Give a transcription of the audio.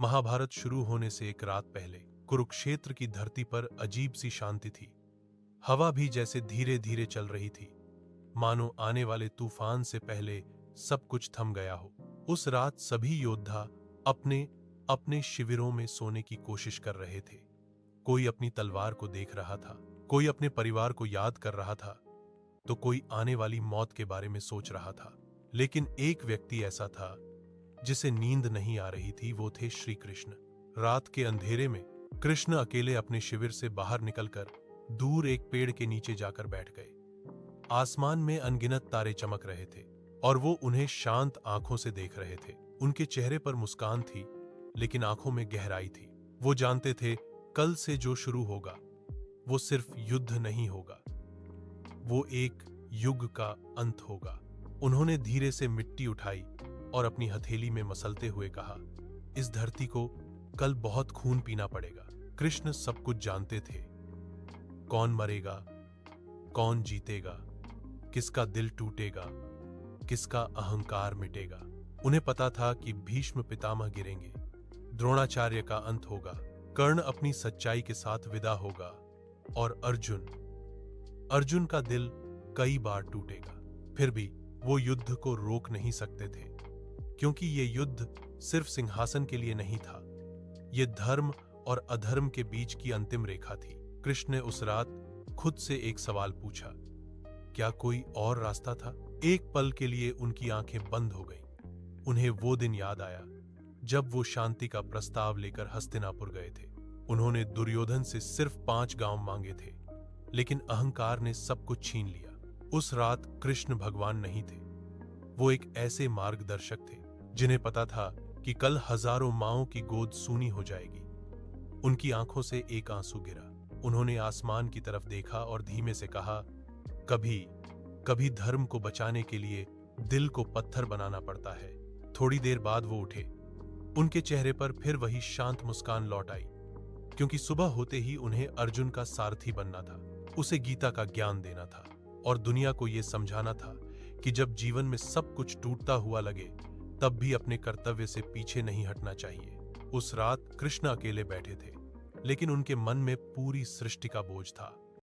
महाभारत शुरू होने से एक रात पहले कुरुक्षेत्र की धरती पर अजीब सी शांति थी। हवा भी जैसे धीरे धीरे चल रही थी, मानो आने वाले तूफान से पहले सब कुछ थम गया हो। उस रात सभी योद्धा अपने अपने शिविरों में सोने की कोशिश कर रहे थे। कोई अपनी तलवार को देख रहा था, कोई अपने परिवार को याद कर रहा था, तो कोई आने वाली मौत के बारे में सोच रहा था। लेकिन एक व्यक्ति ऐसा था जिसे नींद नहीं आ रही थी, वो थे श्री कृष्ण। रात के अंधेरे में कृष्ण अकेले अपने शिविर से बाहर निकलकर दूर एक पेड़ के नीचे जाकर बैठ गए। आसमान में अनगिनत तारे चमक रहे थे और वो उन्हें शांत आंखों से देख रहे थे। उनके चेहरे पर मुस्कान थी, लेकिन आंखों में गहराई थी। वो जानते थे कल से जो शुरू होगा वो सिर्फ युद्ध नहीं होगा, वो एक युग का अंत होगा। उन्होंने धीरे से मिट्टी उठाई और अपनी हथेली में मसलते हुए कहा, इस धरती को कल बहुत खून पीना पड़ेगा। कृष्ण सब कुछ जानते थे, कौन मरेगा, कौन जीतेगा, किसका दिल टूटेगा, किसका अहंकार मिटेगा। उन्हें पता था कि भीष्म पितामह गिरेंगे, द्रोणाचार्य का अंत होगा, कर्ण अपनी सच्चाई के साथ विदा होगा और अर्जुन का दिल कई बार टूटेगा। फिर भी वो युद्ध को रोक नहीं सकते थे, क्योंकि ये युद्ध सिर्फ सिंहासन के लिए नहीं था, ये धर्म और अधर्म के बीच की अंतिम रेखा थी। कृष्ण ने उस रात खुद से एक सवाल पूछा, क्या कोई और रास्ता था? एक पल के लिए उनकी आंखें बंद हो गईं। उन्हें वो दिन याद आया जब वो शांति का प्रस्ताव लेकर हस्तिनापुर गए थे। उन्होंने दुर्योधन से सिर्फ 5 गांव मांगे थे, लेकिन अहंकार ने सब कुछ छीन लिया। उस रात कृष्ण भगवान नहीं थे, वो एक ऐसे मार्गदर्शक थे जिन्हें पता था कि कल हजारों माओं की गोद सूनी हो जाएगी। उनकी आंखों से एक आंसू गिरा। उन्होंने आसमान की तरफ देखा और धीमे से कहा, कभी धर्म को बचाने के लिए दिल को पत्थर बनाना पड़ता है। थोड़ी देर बाद वो उठे। उनके चेहरे पर फिर वही शांत मुस्कान लौट आई, क्योंकि सुबह होते ही उन्हें अर्जुन का सारथी बनना था। उसे गीता का ज्ञान देना था और दुनिया को यह समझाना था कि जब जीवन में सब कुछ टूटता हुआ लगे, तब भी अपने कर्तव्य से पीछे नहीं हटना चाहिए। उस रात कृष्ण अकेले बैठे थे, लेकिन उनके मन में पूरी सृष्टि का बोझ था।